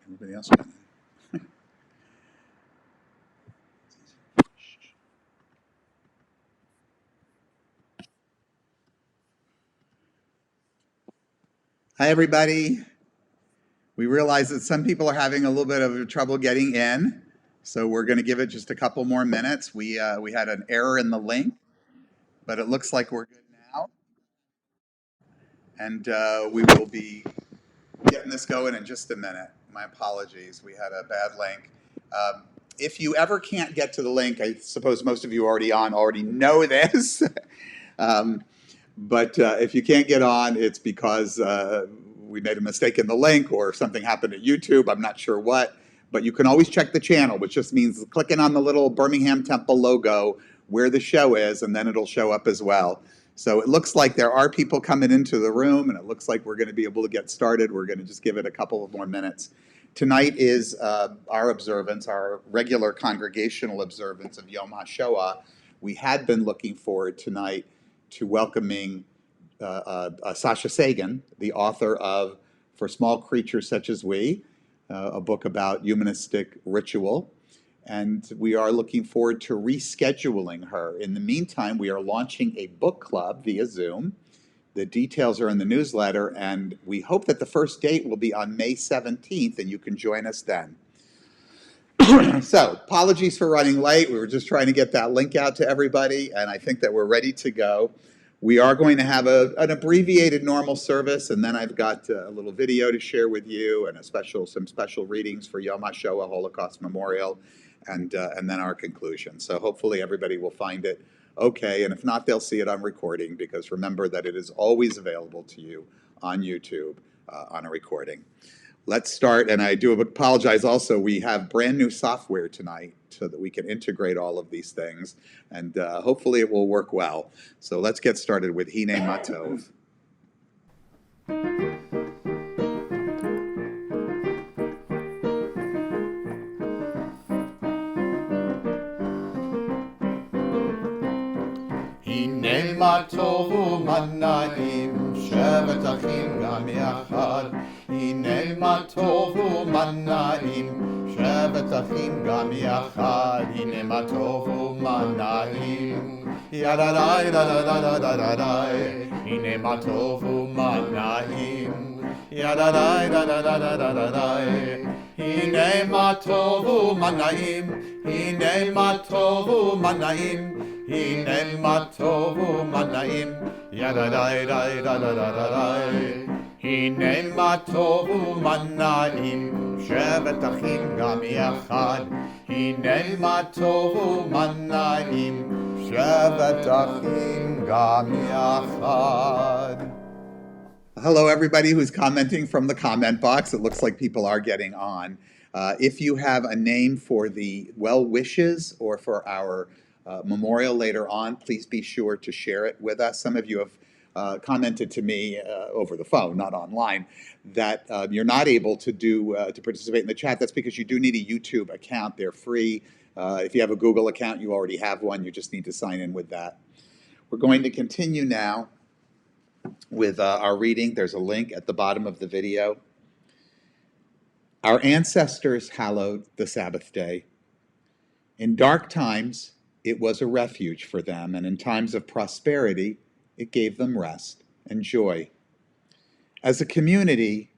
Everybody else can. Hi, everybody. We realize that some people are having a little bit of trouble getting in, so we're going to give it just a couple more minutes. We had an error in the link, but it looks like we're good now, and we will be getting this going in just a minute. My apologies. We had a bad link. If you ever can't get to the link, I suppose most of you already know this. But if you can't get on, it's because we made a mistake in the link or something happened at YouTube. I'm not sure what. But you can always check the channel, which just means clicking on the little Birmingham Temple logo where the show is, and then it'll show up as well. So it looks like there are people coming into the room, and it looks like we're going to be able to get started. We're going to just give it a couple of more minutes. Tonight is our observance, our regular congregational observance of Yom HaShoah. We had been looking forward tonight to welcoming Sasha Sagan, the author of For Small Creatures Such as We, a book about humanistic ritual. And we are looking forward to rescheduling her. In the meantime, we are launching a book club via Zoom. The details are in the newsletter, and we hope that the first date will be on May 17th, and you can join us then. So, apologies for running late. We were just trying to get that link out to everybody, and I think that we're ready to go. We are going to have an abbreviated normal service, and then I've got a little video to share with you and some special readings for Yom HaShoah Holocaust Memorial, and then our conclusion. So hopefully everybody will find it okay, and if not, they'll see it on recording, because remember that it is always available to you on YouTube on a recording. Let's start, and I do apologize also, we have brand new software tonight so that we can integrate all of these things, and hopefully it will work well. So let's get started with Hine Matov. הנה מה טוב ומה נעים, שבת אחים גם יחד. הנה מה טוב ומה נעים, שבת אחים גם יחד. הנה מה טוב ומה נעים, ידעי דדדדדדדאי. הנה מה טוב ומה נעים, ידעי דדדדדדאי. הנה מה טוב ומה נעים, הנה מה טוב ומה נעים. הנה מה טוב ומה נעים, ידעי דדדדדאי. הנה מה טוב ומה נעים, שבת אחים גם יחד. הנה מה טוב ומה נעים, שבת אחים גם יחד. Hello, everybody who's commenting from the comment box. It looks like people are getting on. If you have a name for the well wishes or for our memorial later on, please be sure to share it with us. Some of you have commented to me over the phone, not online, that you're not able to participate in the chat. That's because you do need a YouTube account. They're free. If you have a Google account, you already have one. You just need to sign in with that. We're going to continue now with our reading. There's a link at the bottom of the video. Our ancestors hallowed the Sabbath day. In dark times, it was a refuge for them, and in times of prosperity, it gave them rest and joy. As a community,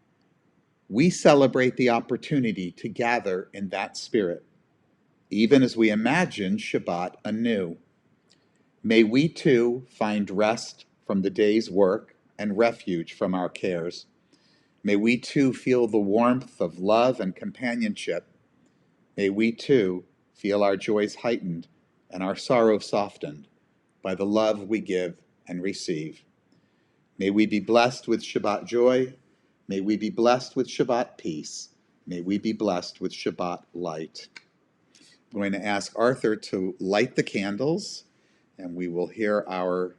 we celebrate the opportunity to gather in that spirit, even as we imagine Shabbat anew. May we too find rest from the day's work and refuge from our cares. May we too feel the warmth of love and companionship. May we too feel our joys heightened and our sorrow softened by the love we give and receive. May we be blessed with Shabbat joy. May we be blessed with Shabbat peace. May we be blessed with Shabbat light. I'm going to ask Arthur to light the candles, and we will hear our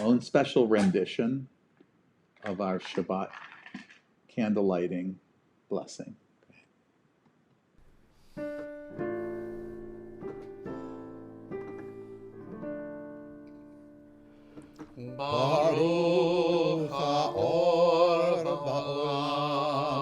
own special rendition of our Shabbat candle lighting blessing. Baruch haor ba'olam,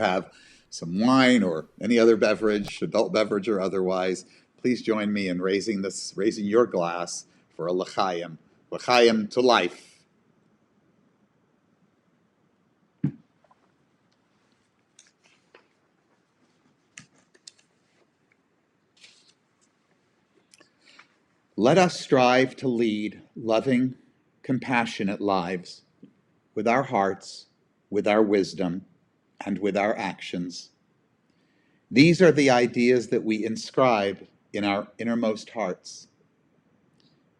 have some wine or any other beverage, adult beverage or otherwise, please join me in raising your glass for a l'chaim to life. Let us strive to lead loving, compassionate lives with our hearts, with our wisdom, and with our actions. These are the ideas that we inscribe in our innermost hearts.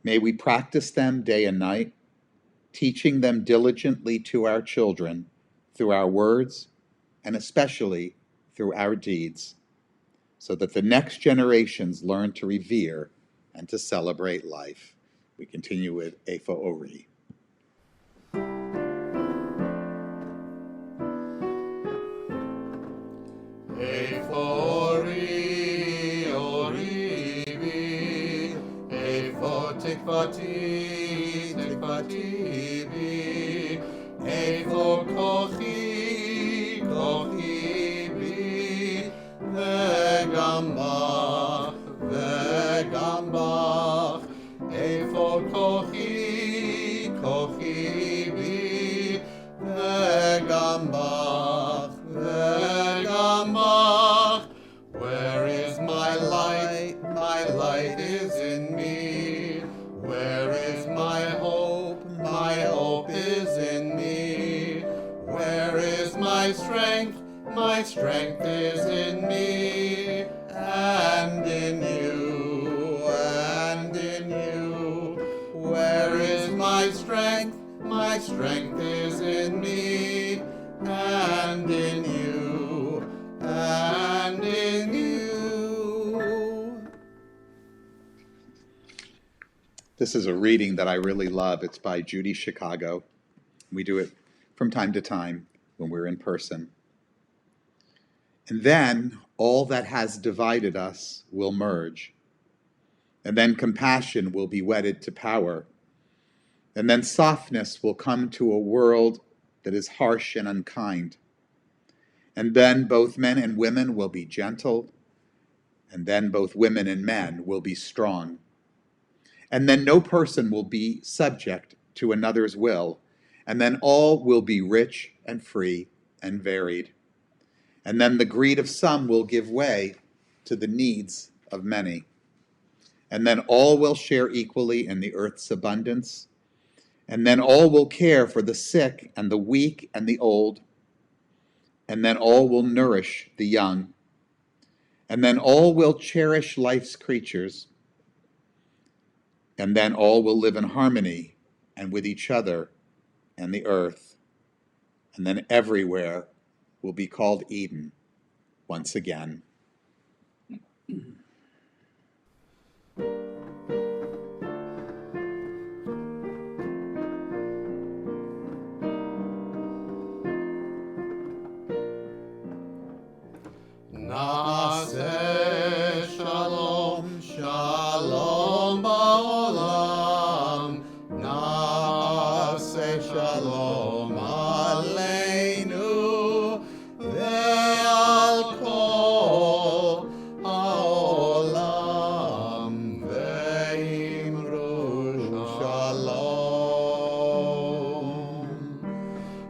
May we practice them day and night, teaching them diligently to our children through our words and especially through our deeds, so that the next generations learn to revere and to celebrate life. We continue with Efa Ori. Efa Ori, Ori bi, Efa tikvati, tikvati bi, Efa kochi, kochi bi, vegam bach, vegam bach, Efa kochi, kochi bi, vegam bach, vegam bach. Where is my light? My light is in me. Where is my hope? My hope is in me. Where is my strength? My strength is in me and in you, and in you. Where is my strength? My strength is in me and in you, and in you. This is a reading that I really love. It's by Judy Chicago. We do it from time to time when we're in person. And then all that has divided us will merge. And then compassion will be wedded to power. And then softness will come to a world that is harsh and unkind. And then both men and women will be gentle. And then both women and men will be strong. And then no person will be subject to another's will. And then all will be rich and free and varied. And then the greed of some will give way to the needs of many. And then all will share equally in the earth's abundance. And then all will care for the sick and the weak and the old. And then all will nourish the young. And then all will cherish life's creatures. And then all will live in harmony and with each other and the earth. And then everywhere will be called Eden once again. Naaseh shalom, shalom ba'olam. Naaseh shalom aleinu ve'al kol ha'olam ve'imru shalom.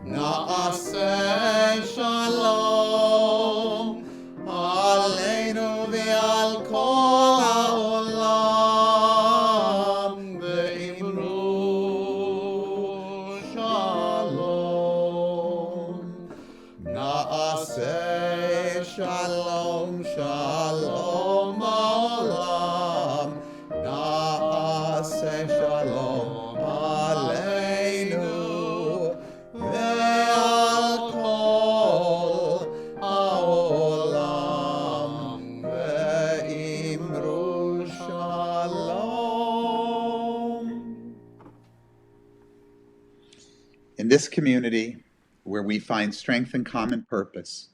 Naaseh shalom aleinu ve'al kol ha'olam ve'imru shalom. Naaseh shalom, shalom ha'olam. Naaseh shalom aleinu ve'al kol ha'olam ve'imru shalom. In this community, where we find strength and common purpose,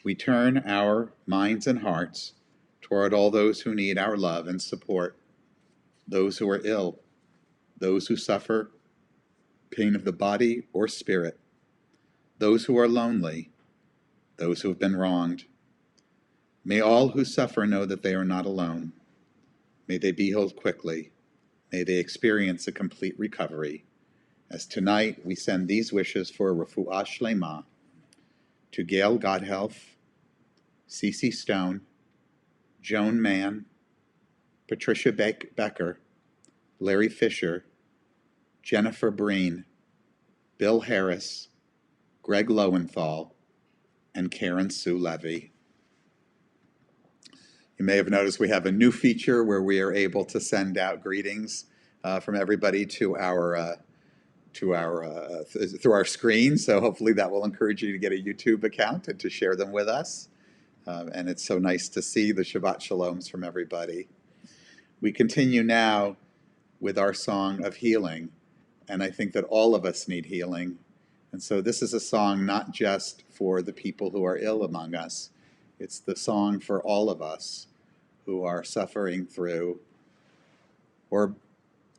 we turn our minds and hearts toward all those who need our love and support, those who are ill, those who suffer pain of the body or spirit, those who are lonely, those who have been wronged. May all who suffer know that they are not alone. May they be healed quickly. May they experience a complete recovery. As tonight we send these wishes for Refuah Shlema to Gail Godhealth, Cece Stone, Joan Mann, Patricia Becker, Larry Fisher, Jennifer Breen, Bill Harris, Greg Lowenthal, and Karen Sue Levy. You may have noticed we have a new feature where we are able to send out greetings from everybody through our screen. So hopefully that will encourage you to get a YouTube account and to share them with us. And it's so nice to see the Shabbat Shaloms from everybody. We continue now with our song of healing. And I think that all of us need healing. And so this is a song not just for the people who are ill among us. It's the song for all of us who are suffering through, or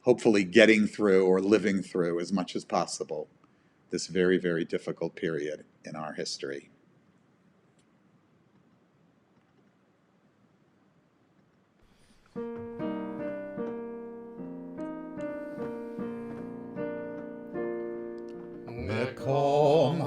hopefully getting through or living through as much as possible, this very, very difficult period in our history. Mekom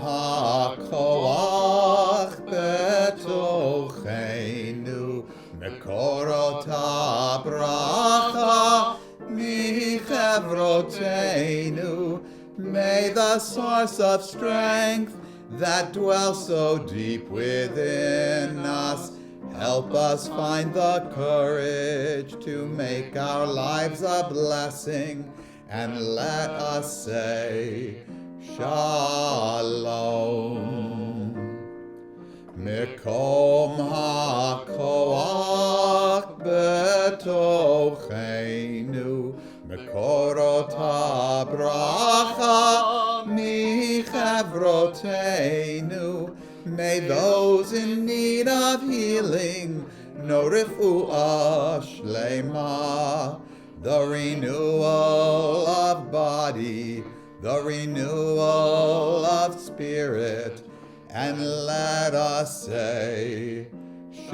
hakoach betocheinu, mekorot habracha michevrotenu. May the source of strength that dwells so deep within us help us find the courage to make our lives a blessing, and let us say Shalom. Mekom hakoach betocheinu, mekorot habracha michevrotenu. May those in need of healing know refuah shlema, the renewal of body, the renewal of spirit, and let us say Shalom.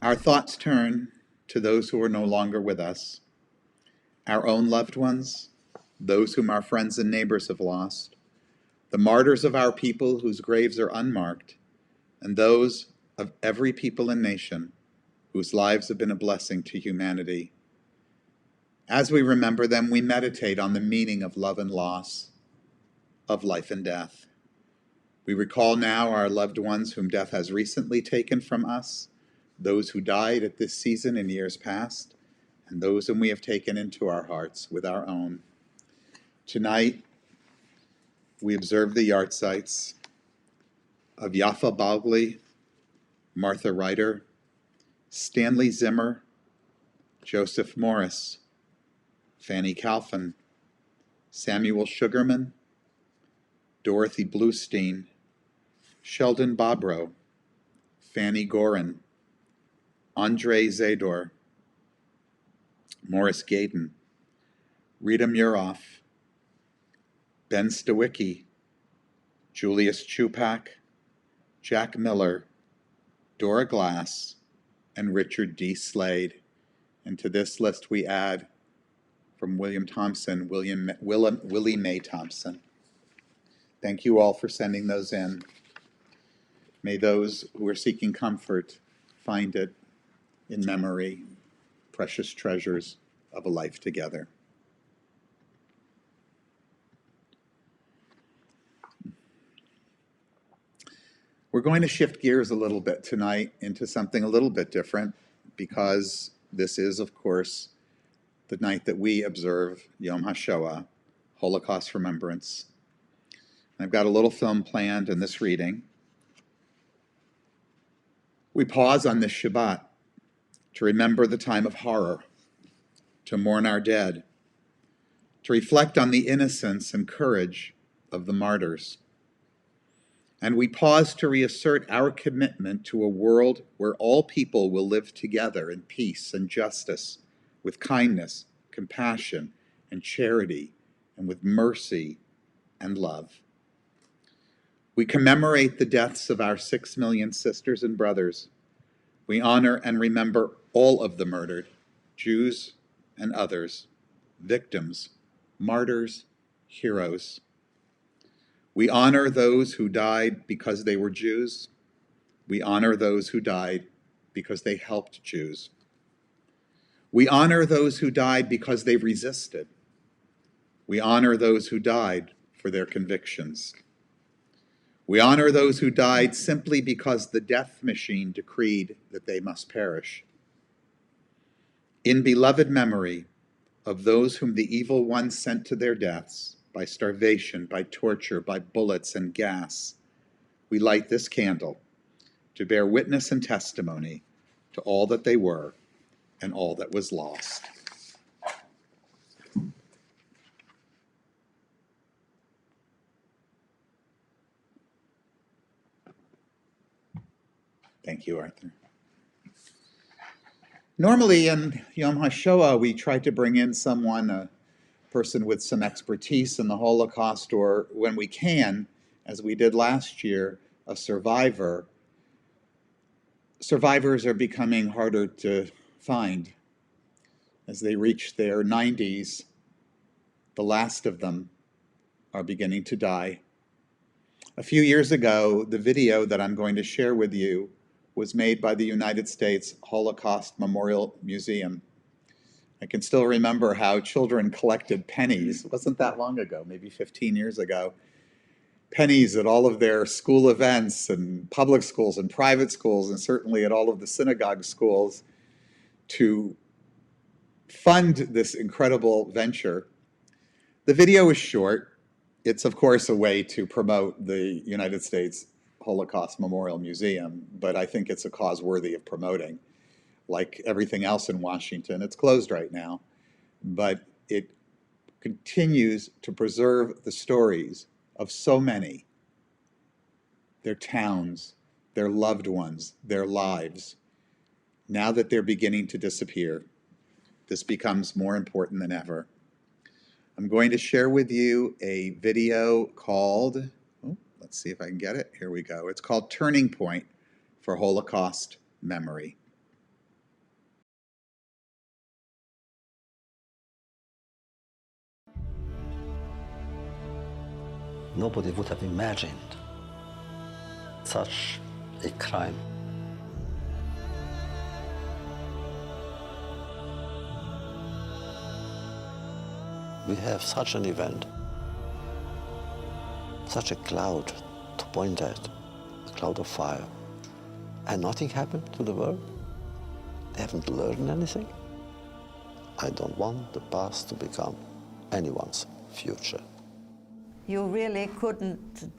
Our thoughts turn to those who are no longer with us, our own loved ones, those whom our friends and neighbors have lost, the martyrs of our people whose graves are unmarked, and those of every people and nation whose lives have been a blessing to humanity. As we remember them, we meditate on the meaning of love and loss, of life and death. We recall now our loved ones whom death has recently taken from us, those who died at this season in years past, and those whom we have taken into our hearts with our own. Tonight, we observe the yahrzeits of Yafa Balgli, Martha Ryder, Stanley Zimmer, Joseph Morris, Fanny Calfin, Samuel Sugarman, Dorothy Bluestein, Sheldon Bobrow, Fanny Gorin, Andre Zador, Morris Gaydon, Rita Muroff, Ben Stawicki, Julius Chupak, Jack Miller, Dora Glass, and Richard D. Slade. And to this list we add, from William Thompson, Willie Mae Thompson. Thank you all for sending those in. May those who are seeking comfort find it in memory, precious treasures of a life together. We're going to shift gears a little bit tonight into something a little bit different, because this is, of course, the night that we observe Yom HaShoah, Holocaust Remembrance. And I've got a little film planned in this reading. We pause on this Shabbat to remember the time of horror, to mourn our dead, to reflect on the innocence and courage of the martyrs. And we pause to reassert our commitment to a world where all people will live together in peace and justice, with kindness, compassion, and charity, and with mercy and love. We commemorate the deaths of our 6 million sisters and brothers. We honor and remember all of the murdered, Jews and others, victims, martyrs, heroes. We honor those who died because they were Jews. We honor those who died because they helped Jews. We honor those who died because they resisted. We honor those who died for their convictions. We honor those who died simply because the death machine decreed that they must perish. In beloved memory of those whom the evil one sent to their deaths by starvation, by torture, by bullets and gas, we light this candle to bear witness and testimony to all that they were and all that was lost. Thank you, Arthur. Normally in Yom HaShoah, we try to bring in someone, a person with some expertise in the Holocaust, or when we can, as we did last year, a survivor. Survivors are becoming harder to find. As they reach their 90s, the last of them are beginning to die. A few years ago, the video that I'm going to share with you was made by the United States Holocaust Memorial Museum. I can still remember how children collected pennies. It wasn't that long ago, maybe 15 years ago. Pennies at all of their school events and public schools and private schools, and certainly at all of the synagogue schools, to fund this incredible venture. The video is short. It's, of course, a way to promote the United States Holocaust Memorial Museum, but I think it's a cause worthy of promoting. Like everything else in Washington, it's closed right now, but it continues to preserve the stories of so many, their towns, their loved ones, their lives. Now that they're beginning to disappear, this becomes more important than ever. I'm going to share with you a video called, let's see if I can get it. Here we go. It's called Turning Point for Holocaust Memory. Nobody would have imagined such a crime. We have such an event, such a cloud to point at, a cloud of fire, and nothing happened to the world? They haven't learned anything? I don't want the past to become anyone's future. You really couldn't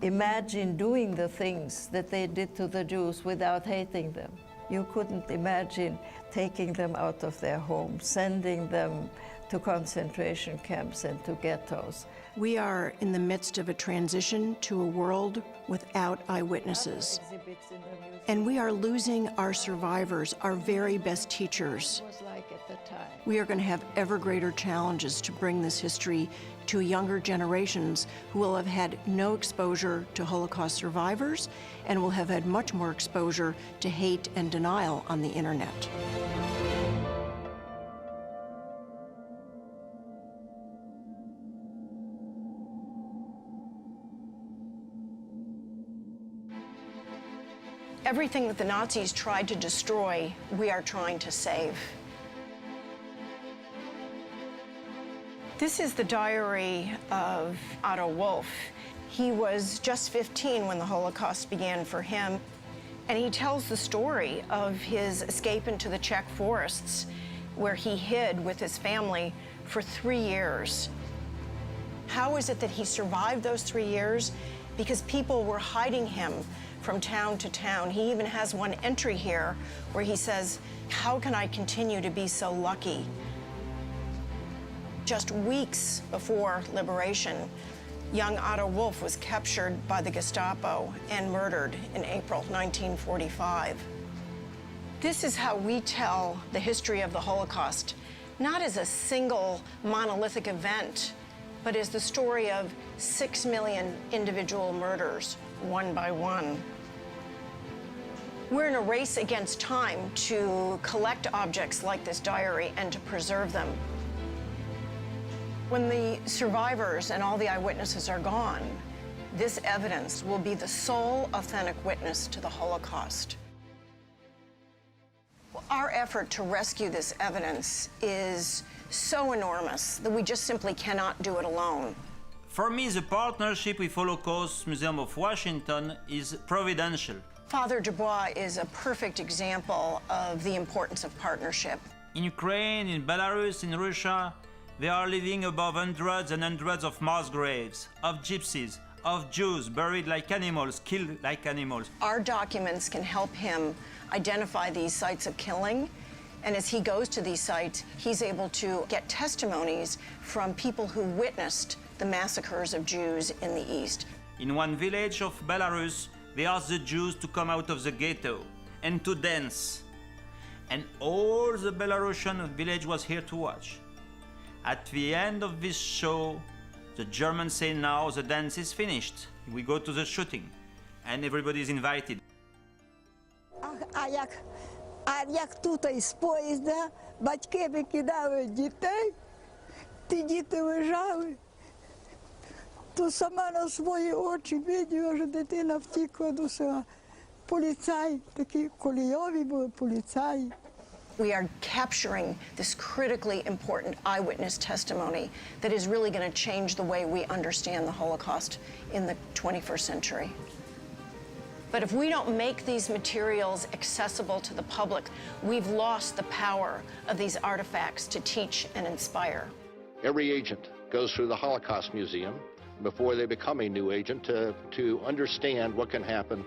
imagine doing the things that they did to the Jews without hating them. You couldn't imagine taking them out of their homes, sending them to concentration camps and to ghettos. We are in the midst of a transition to a world without eyewitnesses. And we are losing our survivors, our very best teachers. We are going to have ever greater challenges to bring this history to younger generations who will have had no exposure to Holocaust survivors and will have had much more exposure to hate and denial on the internet. Everything that the Nazis tried to destroy, we are trying to save. This is the diary of Otto Wolf. He was just 15 when the Holocaust began for him, and he tells the story of his escape into the Czech forests, where he hid with his family for 3 years. How is it that he survived those 3 years? Because people were hiding him from town to town. He even has one entry here where he says, "How can I continue to be so lucky?" Just weeks before liberation, young Otto Wolf was captured by the Gestapo and murdered in April 1945. This is how we tell the history of the Holocaust, not as a single monolithic event, but as the story of 6 million individual murders, one by one. We're in a race against time to collect objects like this diary and to preserve them. When the survivors and all the eyewitnesses are gone, this evidence will be the sole authentic witness to the Holocaust. Our effort to rescue this evidence is so enormous that we just simply cannot do it alone. For me, the partnership with Holocaust Museum of Washington is providential. Father Dubois is a perfect example of the importance of partnership. In Ukraine, in Belarus, in Russia, they are living above hundreds and hundreds of mass graves, of gypsies, of Jews buried like animals, killed like animals. Our documents can help him identify these sites of killing, and as he goes to these sites, he's able to get testimonies from people who witnessed the massacres of Jews in the East. In one village of Belarus, they asked the Jews to come out of the ghetto and to dance. And all the Belarusian village was here to watch. At the end of this show, the Germans say now the dance is finished. We go to the shooting and everybody is invited. А як тут із поїзда, батьки викидали дітей, ті діти лежали, то сама на свої очі бачила, що дитина втікла до села. Поліцаї, такі колійові були поліцаї. We are capturing this critically important eyewitness testimony that is really going to change the way we understand the Holocaust in the 21st century. But if we don't make these materials accessible to the public, we've lost the power of these artifacts to teach and inspire. Every agent goes through the Holocaust Museum before they become a new agent to understand what can happen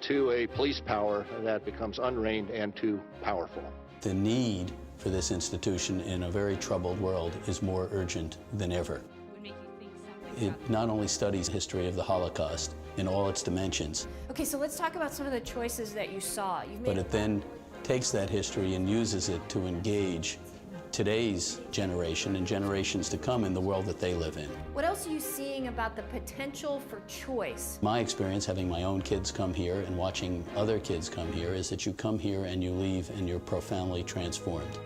to a police power that becomes unreined and too powerful. The need for this institution in a very troubled world is more urgent than ever. It not only studies the history of the Holocaust in all its dimensions. Okay, so let's talk about some of the choices that you saw. But it then takes that history and uses it to engage today's generation and generations to come in the world that they live in. What else are you seeing about the potential for choice? My experience having my own kids come here and watching other kids come here is that you come here and you leave and you're profoundly transformed.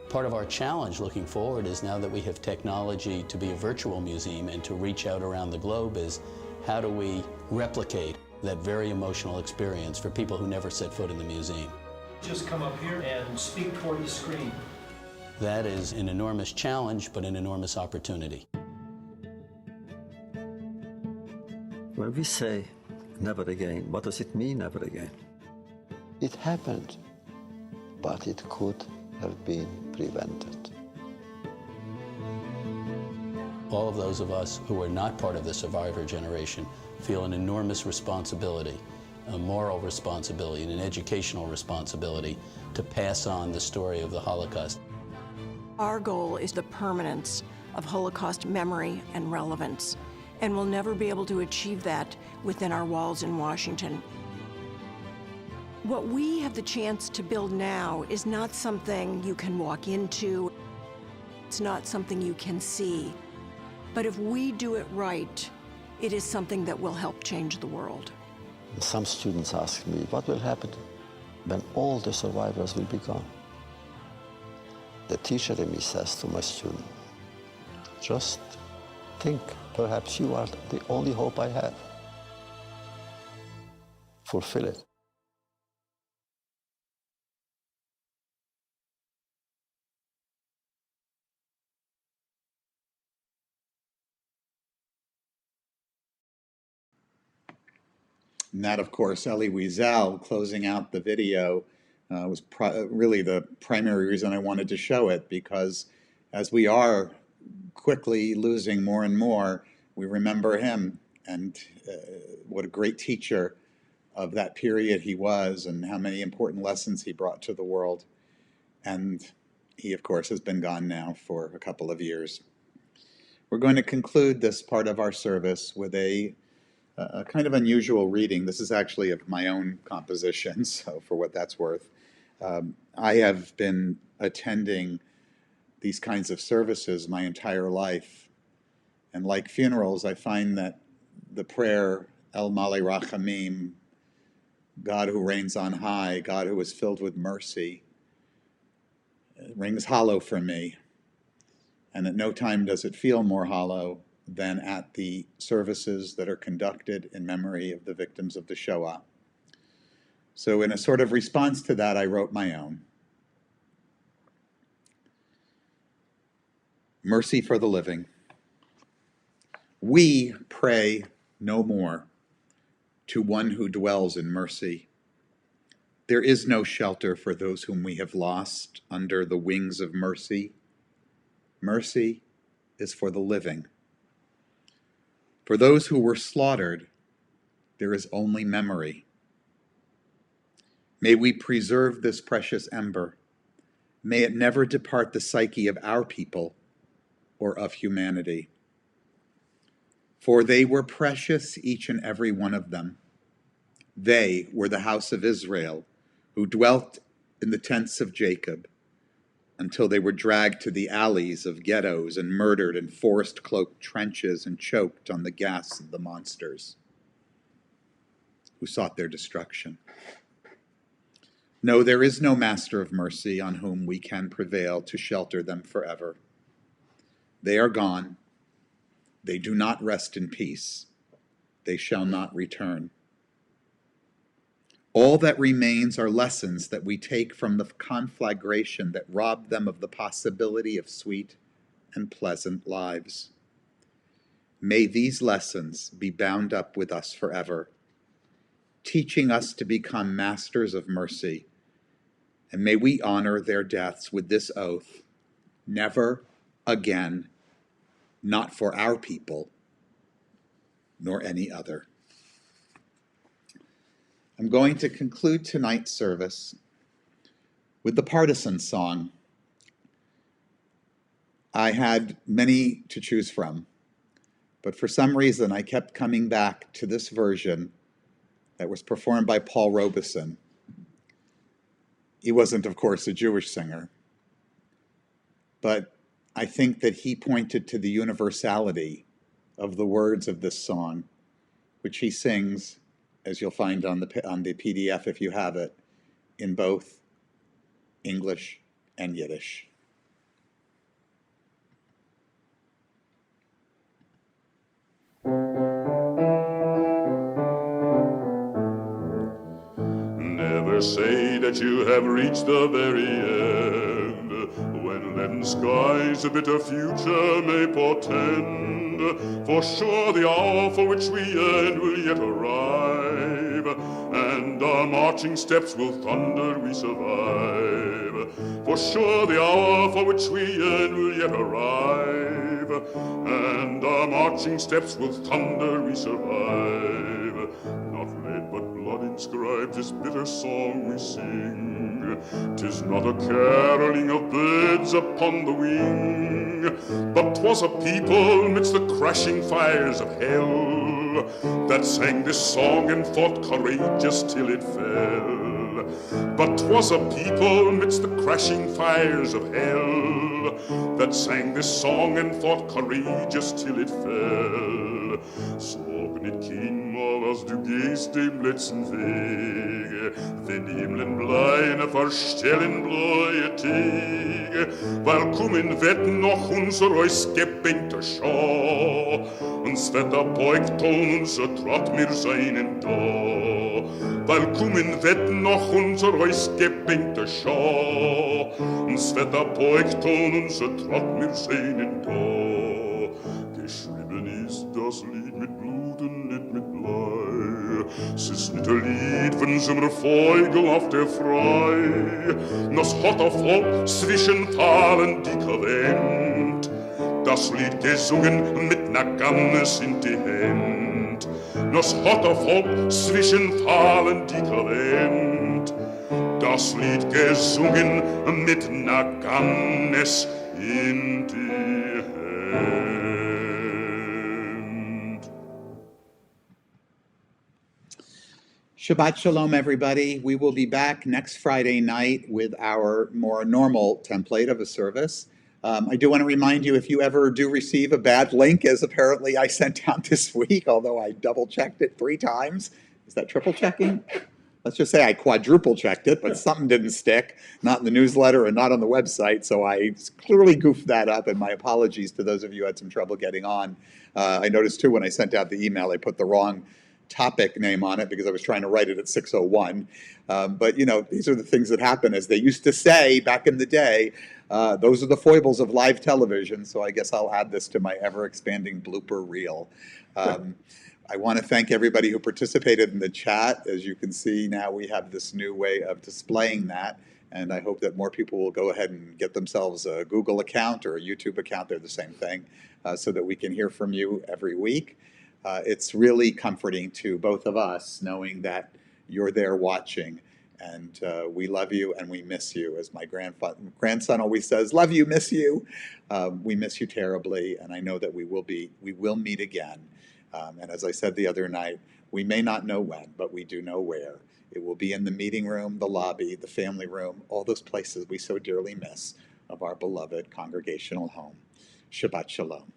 Part of our challenge looking forward is now that we have technology to be a virtual museum and to reach out around the globe is how do we replicate that very emotional experience for people who never set foot in the museum? Just come up here and speak toward the screen. That is an enormous challenge, but an enormous opportunity. When we say never again, what does it mean, never again? It happened, but it could have been prevented. All of those of us who are not part of the survivor generation feel an enormous responsibility, a moral responsibility, and an educational responsibility to pass on the story of the Holocaust. Our goal is the permanence of Holocaust memory and relevance, and we'll never be able to achieve that within our walls in Washington. What we have the chance to build now is not something you can walk into. It's not something you can see. But if we do it right, it is something that will help change the world. Some students ask me, what will happen when all the survivors will be gone? The teacher in me says to my student, just think, perhaps you are the only hope I have. Fulfill it. And that, of course, Elie Wiesel closing out the video was really the primary reason I wanted to show it, because as we are quickly losing more and more, we remember him and what a great teacher of that period he was and how many important lessons he brought to the world. And he, of course, has been gone now for a couple of years. We're going to conclude this part of our service with a a kind of unusual reading. This is actually of my own composition, so for what that's worth. I have been attending these kinds of services my entire life. And like funerals, I find that the prayer, El Male Rachamim, God who reigns on high, God who is filled with mercy, rings hollow for me. And at no time does it feel more hollow than at the services that are conducted in memory of the victims of the Shoah. So in a sort of response to that, I wrote my own. Mercy for the living. We pray no more to one who dwells in mercy. There is no shelter for those whom we have lost under the wings of mercy. Mercy is for the living. For those who were slaughtered, there is only memory. May we preserve this precious ember. May it never depart the psyche of our people or of humanity. For they were precious, each and every one of them. They were the house of Israel, who dwelt in the tents of Jacob, until they were dragged to the alleys of ghettos and murdered in forest-cloaked trenches and choked on the gas of the monsters who sought their destruction. No, there is no master of mercy on whom we can prevail to shelter them forever. They are gone. They do not rest in peace. They shall not return. All that remains are lessons that we take from the conflagration that robbed them of the possibility of sweet and pleasant lives. May these lessons be bound up with us forever, teaching us to become masters of mercy. And may we honor their deaths with this oath: never again, not for our people, nor any other. I'm going to conclude tonight's service with the partisan song. I had many to choose from, but for some reason I kept coming back to this version that was performed by Paul Robeson. He wasn't, of course, a Jewish singer, but I think that he pointed to the universality of the words of this song, which he sings, as you'll find on the PDF if you have it, in both English and Yiddish. Never say that you have reached the very end, when leaden skies a bitter future may portend. For sure the hour for which we yearn will yet arrive, and our marching steps will thunder we survive. For sure the hour for which we yearn will yet arrive, and our marching steps will thunder we survive. Not lead but blood inscribes this bitter song we sing. 'Tis not a caroling of birds upon the wing, but 'twas a people midst the crashing fires of hell that sang this song and fought courageous till it fell. But 'twas a people midst the crashing fires of hell that sang this song and fought courageous till it fell. Sorg nicht, Kindmal, als du gehst dem letzten Wege, wenn Himmeln bleine verstellen bläue Tege, weil kommen wird noch unser ausgebänkte Schau, uns wird beugt und unser Trott mir seinen da. Weil kommen wird noch unser ausgebänkte Schau, uns wird beugt und unser Trott mir seinen da. Geschrieben ist das Lied mit Blut und nicht mit Blei. Es ist nicht ein Lied von so einer Vogel auf der Frei. Das hat auf Volk zwischen Talen dicker Wind. Das Lied gesungen mit ner Gannes in die Hand. Das hat auf Volk zwischen Talen dicker Wind. Das Lied gesungen mit ner Gannes in die Hand. Shabbat Shalom, everybody. We will be back next Friday night with our more normal template of a service. I do want to remind you, if you ever do receive a bad link, as apparently I sent out this week, although I double-checked it 3 times. Is that triple checking? Let's just say I quadruple checked it, but something didn't stick, not in the newsletter and not on the website, so I clearly goofed that up, and my apologies to those of you who had some trouble getting on. I noticed, too, when I sent out the email, I put the wrong topic name on it because I was trying to write it at 6:01. But, you know, these are the things that happen. As they used to say back in the day, those are the foibles of live television, so I guess I'll add this to my ever-expanding blooper reel. I want to thank everybody who participated in the chat. As you can see, now we have this new way of displaying that, and I hope that more people will go ahead and get themselves a Google account or a YouTube account. They're the same thing, so that we can hear from you every week. It's really comforting to both of us knowing that you're there watching, and we love you and we miss you. As my grandson always says, love you, miss you. We miss you terribly, and I know that we will meet again. And as I said the other night, we may not know when, but we do know where. It will be in the meeting room, the lobby, the family room, all those places we so dearly miss of our beloved congregational home. Shabbat Shalom.